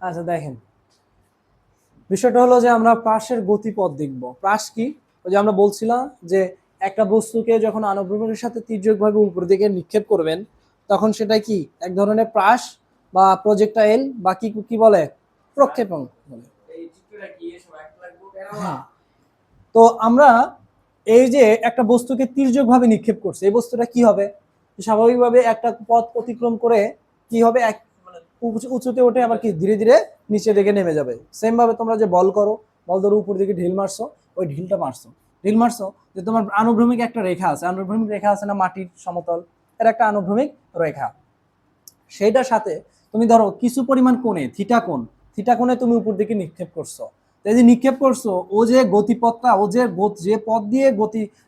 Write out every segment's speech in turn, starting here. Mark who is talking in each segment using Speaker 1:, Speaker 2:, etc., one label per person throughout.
Speaker 1: আচ্ছা দেখেন, বিষয়টা হলো যে আমরা প্রাসের গতিপথ দেখব। প্রাস কি? ওই যে আমরা বলছিলাম যে একটা বস্তুকে যখন আনুভূমিকের সাথে তির্যকভাবে উপর দিকে নিক্ষেপ করবেন, তখন সেটা কি এক ধরনের প্রাস বা প্রজেক্টাইল বা কি কি বলে, প্রক্ষেপণ বলে। হ্যাঁ, তো আমরা এই যে একটা বস্তুকে তির্যকভাবে নিক্ষেপ করছে, এই বস্তুটা কি হবে? স্বাভাবিকভাবে একটা পথ অতিক্রম করে কি হবে, এক উঁচুতে ওঠে, আবার কি ধীরে ধীরে নিচে দিকে নেমে যাবে। সেম ভাবে তোমরা যে বল করো, বল ধরো উপর দিকে ঢিল মারছো, ওই ঢিল মারছো যে তোমার আনুভূমিক একটা রেখা আছে, আনুভূমিক রেখা আছে না মাটির সমতল, এর একটা আনুভূমিক রেখা, সেইটার সাথে তুমি ধরো কিছু পরিমাণ কোণে থিটা কোণে তুমি উপর দিকে নিক্ষেপ করছো। এই যে নিক্ষেপ করছো, ও যে গতিপথটা, ও যে যে পথ দিয়ে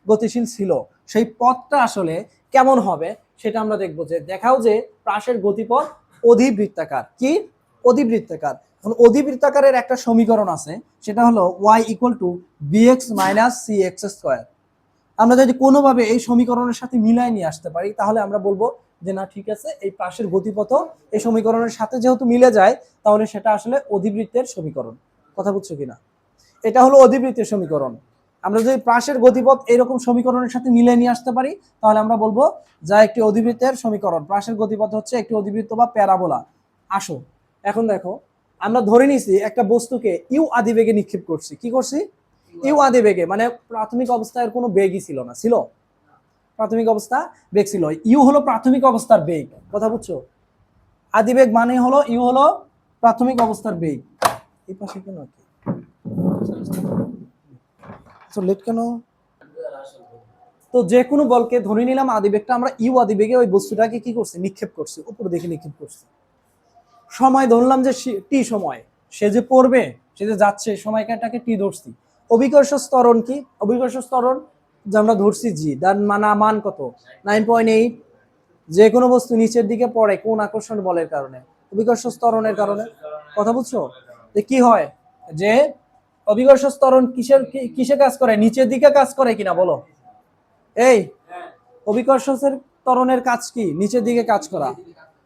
Speaker 1: গতিশীল ছিল, সেই পথটা আসলে কেমন হবে সেটা আমরা দেখবো। যে দেখাও যে প্রাসের গতিপথ অধিবৃত্তাকার। কি? অধিবৃত্তাকার। এখন অধিবৃত্তাকারের একটা সমীকরণ আছে, সেটা হলো y equal to bx minus cx square. আমরা যদি কোনোভাবে এই সমীকরণের সাথে মিলাই নিয়ে আসতে পারি, তাহলে আমরা বলবো যে না ঠিক আছে, এই প্রাসের গতিপথ এই সমীকরণের সাথে যেহেতু মিলে যায়, তাহলে সেটা আসলে অধিবৃত্তের সমীকরণ। কথা বুঝছো কিনা? এটা হলো অধিবৃত্তের সমীকরণ। আমরা যদি প্রাসের গতিপথ এরকম সমীকরণের সাথে মিলে নিয়ে আসতে পারি, তাহলে আমরা বলবো যা একটি অধিবৃত্তের সমীকরণ। প্রাসের গতিপথ হচ্ছে একটি অধিবৃত্ত বা প্যারাবোলা। আসো এখন দেখো, আমরা ধরে নিছি একটা বস্তুকে ইউ আদিবেগে নিক্ষেপ করছি। কি করছি? ইউ আদিবেগে, মানে প্রাথমিক অবস্থায় কোনো বেগই ছিল না। ছিল? প্রাথমিক অবস্থা বেগ ছিল। ইউ হলো প্রাথমিক অবস্থার বেগ। কথা বুঝছো? আদিবেগ মানে হলো ইউ হলো প্রাথমিক অবস্থার বেগ। এই পাশে কেন লেট কেন? তো যে কোনো বলকে ধরে নিলাম আদিবেগটা, আমরা ইউ আদিবেগে ওই বস্তুটাকে কি করছি? নিক্ষেপ করছি, উপর দিকে নিক্ষেপ করছি। সময় ধরলাম যে টি সময়, সে যে পড়বে, সে যে যাচ্ছে, সময়টাকে টি ধরছি। অভিকর্ষ স্তরণ কি? অভিকর্ষ স্তরণ যে আমরা ধরছি জি, তার মান কত? 9.8। যে কোনো বস্তু নিচের দিকে পড়ে কোন আকর্ষণ বলের কারণে? অভিকর্ষ স্তরণের কারণে। কথা বুঝছো? যে কি হয় যে অভিকর্ষ স্তরণ কিসের কিসে কাজ করে? নিচের দিকে কাজ করে কিনা বলো? এই অভিকর্ষ ত্বরণের কাজ কি? নিচের দিকে কাজ করা।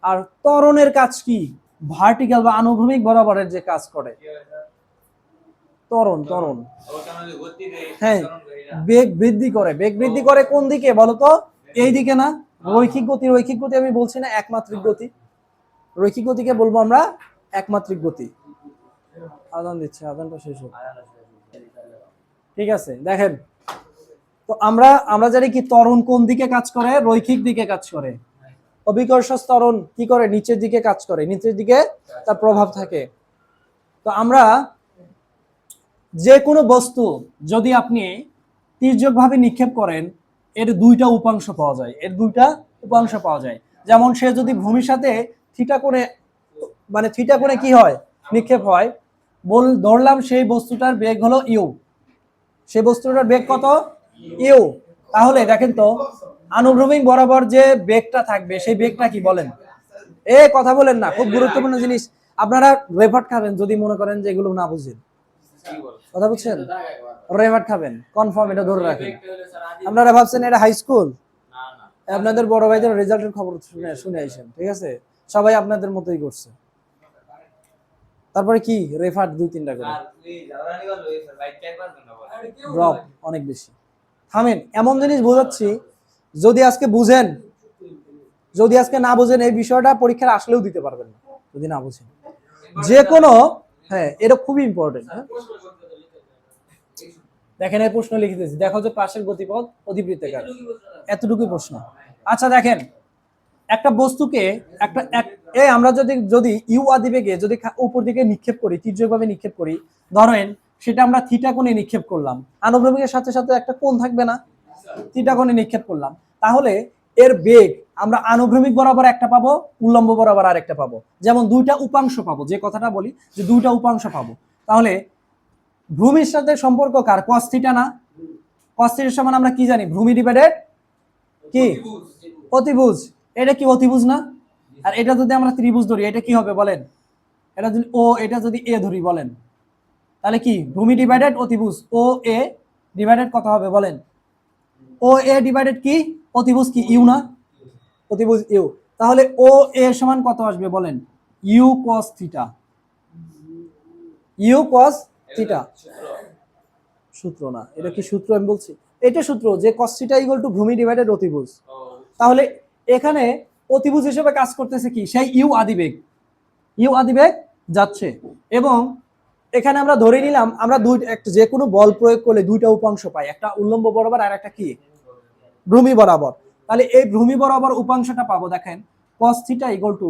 Speaker 1: আর ত্বরণের কাজ কি? ভার্টিক্যাল বা আনুভূমিক বরাবরের যে কাজ করে। ত্বরণ ত্বরণ হ্যাঁ, বেগ বৃদ্ধি করে। বেগ বৃদ্ধি করে কোন দিকে বলতো? এই দিকে না? রৈখিক গতি। রৈখিক গতি আমি বলছি না একমাত্রিক গতি। রৈখিক গতিকে বলবো আমরা একমাত্রিক গতি। আদান দিচ্ছে, আদানটা শেষ হোক। ঠিক আছে, দেখেন তো আমরা আমরা জানি কি ত্বরণ কোন দিকে কাজ করে? রৈখিক দিকে কাজ করে। অভিকর্ষ ত্বরণ কি করে? নিচের দিকে কাজ করে, নিচের দিকে তার প্রভাব থাকে। তো আমরা যে কোনো বস্তু যদি আপনি তির্যকভাবে নিক্ষেপ করেন, এর দুইটা উপাংশ পাওয়া যায়। এর দুইটা উপাংশ পাওয়া যায়। যেমন সে যদি ভূমির সাথে থিটা কোণে, মানে থিটা কোণে কি হয়? নিক্ষেপ হয়। ধরলাম সেই বস্তুটার বেগ হলো ইউ। সেই বস্তুটার বেগ কত? ইউ। তাহলে দেখেন তো, আনুভূমিক বরাবর যে বেগটা থাকবে, সেই বেগটা কি বলেন? কথা বলেন না, খুব গুরুত্বপূর্ণ জিনিস। আপনারা রেভার্ট খাবেন যদি মনে করেন যে এগুলো না বুঝেন। কথা বুঝছেন? রেভার্ট খাবেন কনফার্ম, এটা ধরে রাখেন। আপনারা ভাবছেন এটা হাই স্কুল? আপনাদের বড় ভাইদের রেজাল্টের খবর শুনে আইসেন, ঠিক আছে? সবাই আপনাদের মতোই করছে। তারপরে কি রেফার 2-3টা করে ড্রপ অনেক বেশি। থামেন, এমন জিনিস বোঝাচ্ছি, যদি আজকে বুঝেন, যদি আজকে না বুঝেন, এই বিষয়টা পরীক্ষার আসলেও দিতে পারবেন না যদি না বুঝেন। যে কোনো, হ্যাঁ এটা খুবই ইম্পর্টেন্ট। দেখেন এই প্রশ্ন লিখতেছি, দেখো যে প্রাসের গতিপথ অধিবৃত্তাকার, এতটুকুই প্রশ্ন। আচ্ছা দেখেন, একটা বস্তুকে একটা আমরা যদি যদি ইউ আদিবেগে যদি উপর দিকে নিক্ষেপ করি, তির্যকভাবে নিক্ষেপ করি, ধরেন সেটা আমরা থিটা কোণে নিক্ষেপ করলাম। আনুভূমিকের সাথে সাথে একটা কোণ থাকবে না? থিটা কোণে নিক্ষেপ করলাম, তাহলে এর বেগ আমরা আনুভূমিক বরাবর একটা পাবো, উল্লম্ব বরাবর আরেকটা পাবো। যেমন দুইটা উপাংশ পাবো, যে কথাটা বলি যে দুইটা উপাংশ পাবো। তাহলে ভূমির সাথে সম্পর্ক কার? cos থিটা না? cos থিটার সমান আমরা কি জানি? ভূমি ডিভাইডেড কি? অতিভুজ। এটা কি অতিভুজ না? আর এটা যদি আমরা ত্রিভুজ ধরি, এটা কি হবে বলেন? এটা যদি ও, এটা যদি এ ধরি বলেন, তাহলে কি? ভূমি ডিভাইডেড অতিভুজ। ও এ ডিভাইডেড কত হবে বলেন? ও এ ডিভাইডেড কি? অতিভুজ কি? ইউ না? অতিভুজ ইউ। তাহলে ও এ সমান কত আসবে বলেন? U cos theta. U cos theta, সূত্র না, এটা কি সূত্র আমি বলছি, এটা সূত্র যে কস থিটা ইকুয়াল টু ভূমি ডিভাইডেড অতিভুজ। তাহলে এখানে অতিভুজ হিসেবে কাজ করতেছে কি, সেই ইউ আদিবেগ, ইউ আদিবেগ যাচ্ছে, এবং এখানে আমরা ধরে নিলাম আমরা যে কোনো বল প্রয়োগ করলে দুইটা উপাংশ পাই, একটা উল্লম্ব বরাবর আর একটা কি ভূমি বরাবর। তাহলে এই ভূমি বরাবর উপাংশটা পাবো, দেখেন cos theta equal to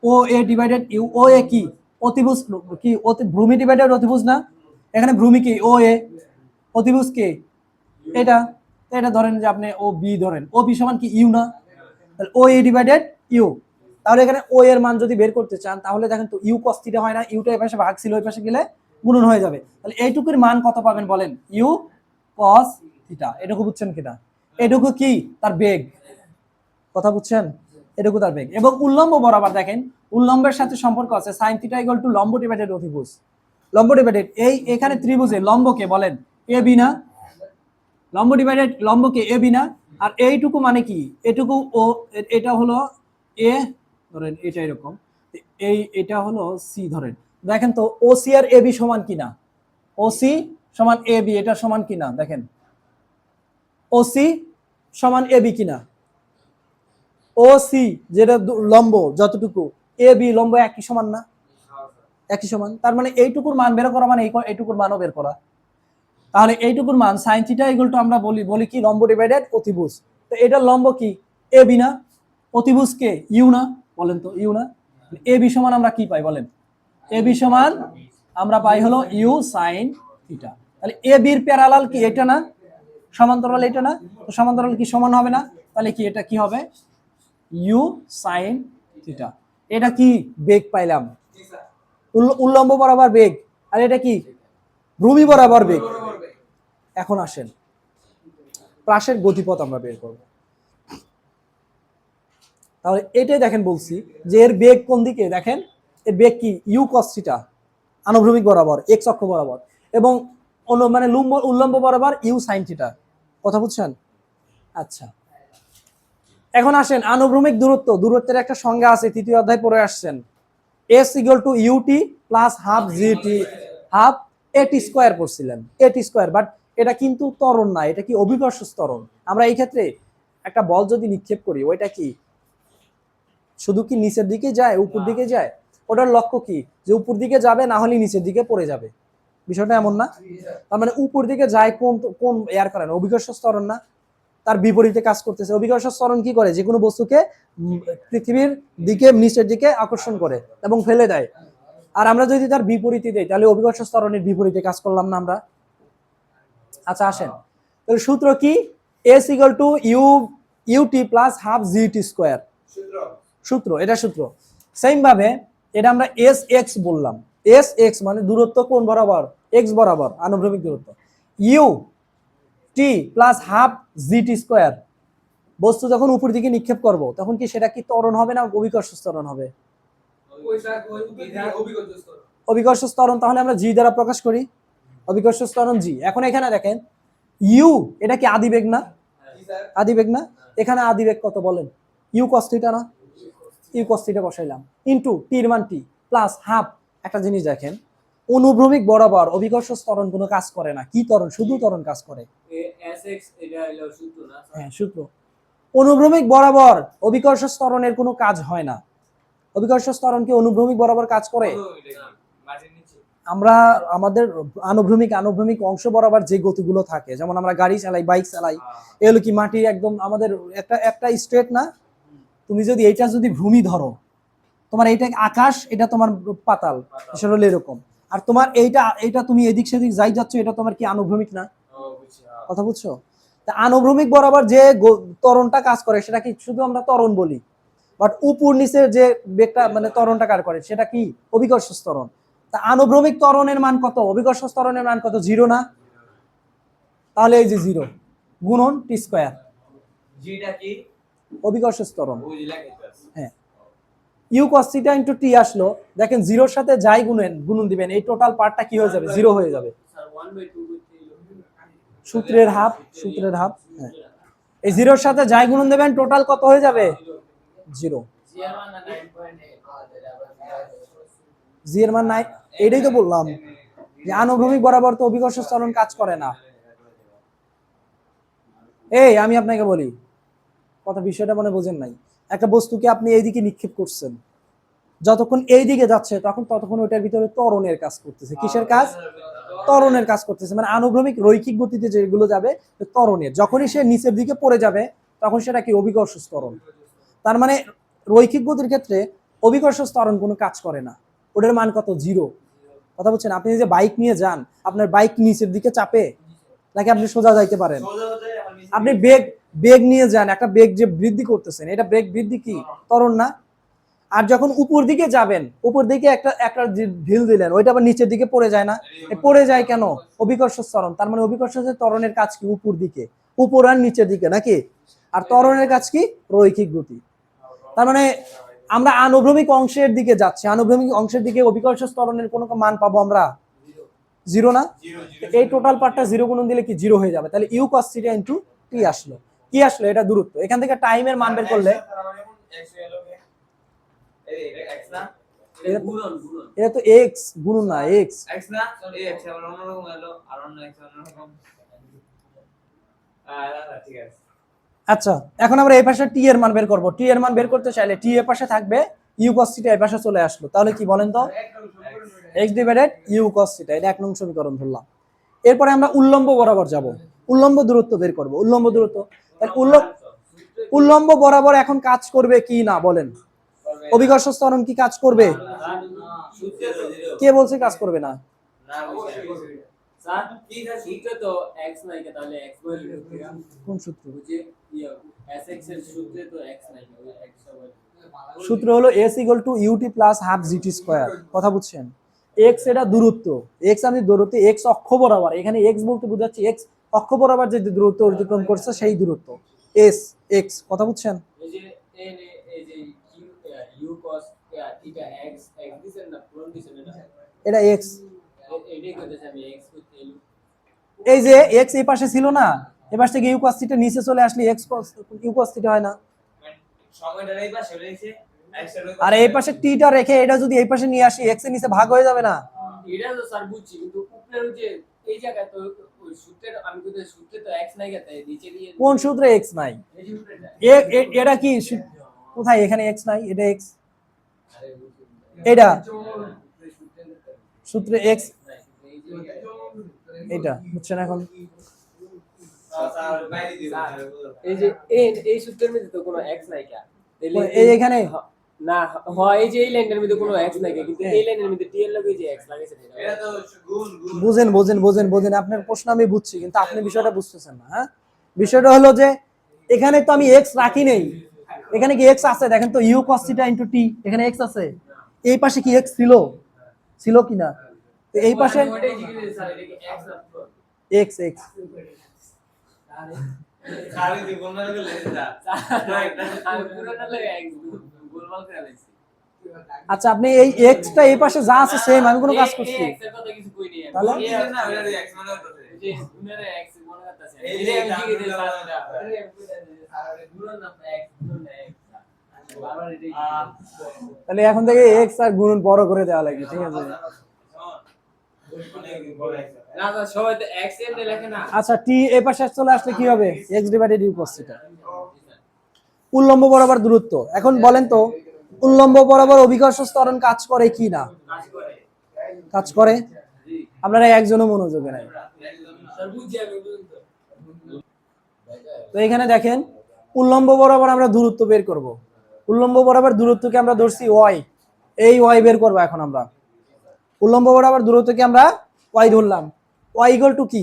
Speaker 1: O A divided ইউ, ও এ কি অতিভুজ, কি ভূমি ডিভাইডেড অতিভুজ না, এখানে ভূমি কি ও এ, অতিভুজ কে এটা, এটা ধরেন যে আপনি ও বি ধরেন, ও বি সমান কি ইউ না, তাহলে ও এ ডিভাইডেড ইউ। তাহলে এখানে ও এর মান যদি বের করতে চান তাহলে দেখেন তো ইউ cos থিটা হয় না, ইউটা এই পাশে ভাগ ছিল ওই পাশে গেলে গুণন হয়ে যাবে, তাহলে এইটুকুর মান কত পাবেন বলেন, ইউ cos থিটা। এটুকু বুঝছেন কিনা, এটুকু কি তার বেগ, কথা বুঝছেন, এটুকু তার বেগ। এবং উল্লম্ব বরাবর দেখেন উল্লম্বের সাথে সম্পর্ক আছে sin থিটা ইকুয়াল টু লম্ব ডিভাইডেড অতিভুজ, লম্ব ডিভাইডেড এই এখানে ত্রিভুজে লম্বকে বলেন এ বি না, লম্ব ডিভাইডেড লম্বকে এ বি না, আর এইটুকু মানে কি এটুকু ও, এটা হলো এ ধরেন এটা এরকম, এটা হলো সি ধরেন, দেখেন তো ও সি আর এ বি সমান কিনা, ও সি সমান এ বি এটা সমান কিনা, দেখেন ও সি সমান এ বি কিনা, ও সি যেটা লম্ব যতটুকু, এ বি লম্ব একই সমান না, একই সমান, তার মানে এইটুকুর মান বের করা মানে এইটুকুর মানও বের করা। তাহলে এইটুকুর মান sin থিটা ইকুয়াল টু আমরা বলি কি লম্ব ডিভাইডেড অতিভুজ, তো এটার লম্ব কি এ বি না, অতিভুজ কে ইউ না, বলেন তো ইউ না, এ বি সমান আমরা কি পাই বলেন, এ বি সমান আমরা পাই হলো ইউ sin থিটা। তাহলে এ বির প্যারালাল কি এটা না, সমান্তরাল এটা না, তো সমান্তরাল কি সমান হবে না, তাহলে কি এটা কি হবে ইউ sin থিটা। এটা কি বেগ পাইলাম, উল্লম্ব বরাবর বেগ, আর এটা কি ভূমি বরাবর বেগ। এখন আসেন প্রাসের গতিপথ আমরা বের করব, তাহলে এটাই দেখেন বলছি যে এর বেগ কোন দিকে, দেখেন এর বেগ কি ইউ cos থিটা আনুভূমিক বরাবর এক্স অক্ষ বরাবর, এবং মানে উল্লম্ব বরাবর ইউ sin থিটা, কথা বুঝছেন। আচ্ছা এখন আসেন আনুভূমিক দূরত্ব, দূরত্বের একটা সংজ্ঞা আছে তৃতীয় অধ্যায় পড়ে আসছেন, s equal to u t plus half g t, half a t square পড়ছিলেন, এটি স্কোয়ার, বাট এটা কিন্তু ত্বরণ না, এটা কি অভিকর্ষ ত্বরণ। আমরা এই ক্ষেত্রে একটা বল যদি নিক্ষেপ করি ওইটা কি শুধু কি নিচের দিকে যায় উপর দিকে যায়, ওটার লক্ষ্য কি যে উপর দিকে যাবে না হলে নিচের দিকে পড়ে যাবে, বিষয়টা এমন না। তার মানে উপর দিকে যায় কোন কোন এয়ার কারণে, অভিকর্ষ ত্বরণ না, তার বিপরীতে কাজ করতেছে। অভিকর্ষ ত্বরণ কি করে, যে কোনো বস্তুকে পৃথিবীর দিকে নিচের দিকে আকর্ষণ করে এবং ফেলে দেয়, আর আমরা যদি তার বিপরীতে দেই তাহলে অভিকর্ষ ত্বরণের বিপরীতে কাজ করলাম না আমরা। আচ্ছা আসেন তাহলে সূত্র কি, s equal to u t plus half g t square, সূত্র এটা সূত্র। সেম ভাবে এটা আমরা এস এক্স বললাম, এস এক্স মানে দূরত্ব কোন বরাবর, এক্স বরাবর আনুভূমিক দূরত্ব, u t plus half g t square, বস্তু যখন উপর দিকে নিক্ষেপ করব তখন কি সেটা কি ত্বরণ হবে না অভিকর্ষ ত্বরণ হবে, অভিকর্ষ ত্বরণ। তাহলে আমরা জি দ্বারা প্রকাশ করি, অভিকর্ষ ত্বরণ জি। এখন এখানে দেখেন ইউ এটা কি আদিবেগ না, আদিবেগ না, এখানে আদিবেগ কত বলেন, ইউ cos থিটা না, ইউ cos থিটা বসাইলাম ইনটু টির মান টি প্লাস হাফ। একটা জিনিস দেখেন অনুভ্রমিক বরাবর অভিকর্ষ ত্বরণ কোনো কাজ করে না, কি ত্বরণ শুধু ত্বরণ কাজ করে, হ্যাঁ সূত্র। অনুভ্রমিক বরাবর অভিকর্ষ ত্বরণের কোনো কাজ হয় না, অভিকর্ষ ত্বরণ কি অনুভ্রমিক বরাবর কাজ করে, আমরা আমাদের আনুভ্রমিক অংশ বরাবর যে গতিগুলো থাকে, যেমন আমরা গাড়ি চালাই বাইক চালাই, এগুলো কি মাটি একদম আমাদের একটা স্ট্রেট না, তুমি যদি এইটা যদি ভূমি ধরো, তোমার এইটা আকাশ এটা তোমার পাতাল, সেটা হলো এরকম, আর তোমার এইটা তুমি এদিক সেদিক যাই যাচ্ছ এটা তোমার কি আনুভ্রমিক না, কথা বুঝছো। তা আনুভ্রমিক বরাবর যে ত্বরণটা কাজ করে সেটা কি শুধু আমরা ত্বরণ বলি, বাট উপর নিচের যে বেগটা মানে ত্বরণটা কাজ করে সেটা কি অভিকর্ষ ত্বরণ। তা আনুভ্রমিক ত্বরণের মান কত, অভিকর্ষ ত্বরণের মান কত, জিরো না, তাহলে এই যে জিরো গুণন টি স্কয়ার, জিটা কি অভিকর্ষ ত্বরণ, হ্যাঁ u cos theta into t আসলো, দেখেন জিরোর সাথে যাই গুণন দিবেন এই টোটাল পার্টটা কি হয়ে যাবে, জিরো হয়ে যাবে, সূত্রের হাফ, সূত্রের হাফ, হ্যাঁ এই জিরোর সাথে যাই গুণন দেবেন টোটাল কত হয়ে যাবে, জিরো। জি এর মান নাই, এটাই তো বললাম যে আনুভূমিক বরাবর তো অভিকর্ষ ত্বরণ কাজ করে না। এই আমি আপনাকে বলি, কথা বিষয়টা মনে বোঝেন নাই। একটা বস্তুকে আপনি এইদিকে নিক্ষেপ করছেন, যতক্ষণ এই দিকে যাচ্ছে ততক্ষণ ওইটার ভিতরে ত্বরণের কাজ করতেছে। কিসের কাজ? ত্বরণের কাজ করতেছে। মানে আনুভূমিক রৈখিক গতিতে যেগুলো যাবে ত্বরণের, যখনই সে নিচের দিকে পড়ে যাবে তখন সেটা কি অভিকর্ষ ত্বরণ। তার মানে রৈখিক গতির ক্ষেত্রে অভিকর্ষ ত্বরণ কোনো কাজ করে না, ওটার মান কত? 0। কথা বলছেন? আপনি যে বাইক নিয়ে যান, আপনার বাইক নিচের দিকে চাপে নাকি আপনি সোজা যাইতে পারেন? আপনি বেগ নিয়ে যান, একটা বেগ যে বৃদ্ধি করতেছেন, এটা বেগ বৃদ্ধি কি ত্বরণ না? আর যখন উপর দিকে যাবেন, উপর দিকে একটা একটা ঢিল দিলেন, ওইটা আবার নিচের দিকে পড়ে যায় না? পড়ে যায় কেন? অভিকর্ষ ত্বরণ। তার মানে অভিকর্ষ ত্বরণের কাজ কি? উপর দিকে, উপর আর নিচের দিকে নাকি? আর ত্বরণের কাজ কি? রৈখিক গতি। তার মানে আমরা আনুভূমিক অংশের দিকে যাচ্ছি, আনুভূমিক অংশের দিকে অভিকর্ষ ত্বরণের কোনো মান পাবো আমরা? 0 না? এই টোটাল পার্টটা 0 গুণন দিলে কি 0 হয়ে যাবে? তাহলে u cos theta into t আসলো। কি আসলো? এটা দূরত্ব। এখান থেকে টাইমের মান বের করলে এটা তো এক্স গুণন না, এক্স না, এক্স আবার অন্যরকম হলো, আর অন্য এক্স অন্যরকম। ঠিক আছে। আচ্ছা, এখন আমরা এই পাশে টি এর মান বের করব। টি এর মান বের করতে চাইলে টি এর পাশে থাকবে, ইউ cos থিটা এই পাশে চলে আসলো, তাহলে কি বলেন তো? x divided u cos theta, এটা 1 নং সমীকরণ ধরলাম। এরপরে আমরা উল্লম্ব বরাবর যাব, উল্লম্ব দূরত্ব বের করব। উল্লম্ব দূরত্ব, উল্লম্ব বরাবর এখন কাজ করবে কি না বলেন? অভিকর্ষ ত্বরণ কি কাজ করবে? কে বলছে কাজ করবে না? কোন সূত্র? সূত্র হলো s = ut + ½ gt²। কথা বুঝছেন? x এটা দূরত্ব, x আমি দূরত্ব, x অক্ষ বরাবর, এখানে x বলতে বোঝাচ্ছি x অক্ষ বরাবর যে দূরত্ব অতিক্রম করছে সেই দূরত্ব s x। কথা বুঝছেন? এই যে u cos theta x x দিছেন না, পূরণ দিছেন না, এটা x, এটাই কইতেছি আমি x করতে। এই যে x এই পাশে ছিল না, এই পাশ থেকে u cos থিটা নিচে চলে আসলে x cos u cos theta হয় না? সময়টা এই পাশে রয়েছে, আর এই পাশে t টা রেখে এটা যদি এই পাশে নিয়ে আসি, x এর নিচে ভাগ হয়ে যাবে না? এটা তো স্যার বুঝছি, কিন্তু উপরের যে এই জায়গায় তো ওই সূত্রের, আমি কইতে সূত্রে তো x নাই, গেতে নিচে দিয়ে কোন সূত্রে x নাই? এটা কি কোথায়? এখানে x নাই, এটা x, এটা সূত্রে x, এটা বুঝছেন? এখন এই যে এই সূত্রের মধ্যে তো কোনো x নাই কা, এই এখানে না হয়, এই যে এই লাইনের মধ্যে কোনো x নাই, কিন্তু এই লাইনের মধ্যে t এর লগে যে x লাগাইছে, এটা তো গুণ। বুঝেন বুঝেন বুঝেন বুঝেন, আপনার প্রশ্ন আমি বুঝছি, কিন্তু আপনি বিষয়টা বুঝতেছেন না। হ্যাঁ, বিষয়টা হলো যে এখানে তো আমি x রাখি নেই, এখানে কি x আছে? দেখেন তো, u cos থিটা * t, এখানে x আছে। এই পাশে কি x ছিল? ছিল কিনা? তো এই পাশে x x আচ্ছা, আপনি এই এক্সটা এই পাশে যা আছে সেম, আমি কোনো কাজ করছি তাহলে? তাহলে এখন থেকে এক্স আর গুণন বড় করে দেওয়া লাগবে, ঠিক আছে? আচ্ছা, টি এই পাশে চলে আসলে কি হবে? x divided u cos theta. উল্লম্ব বরাবর দূরত্ব, এখন বলেন তো, উল্লম্ব বরাবর অভিকর্ষ ত্বরণ কাজ করে কি না? কাজ করে। আপনারা একজনও মনোযোগে নাই। তো এখানে দেখেন, উল্লম্ব বরাবর আমরা দূরত্ব বের করব। উল্লম্ব বরাবর দূরত্বকে আমরা ধরছি y, এই y বের করব। এখন আমরা উল্লম্ব বরাবর দূরত্বকে আমরা y ধরলাম, y = কি?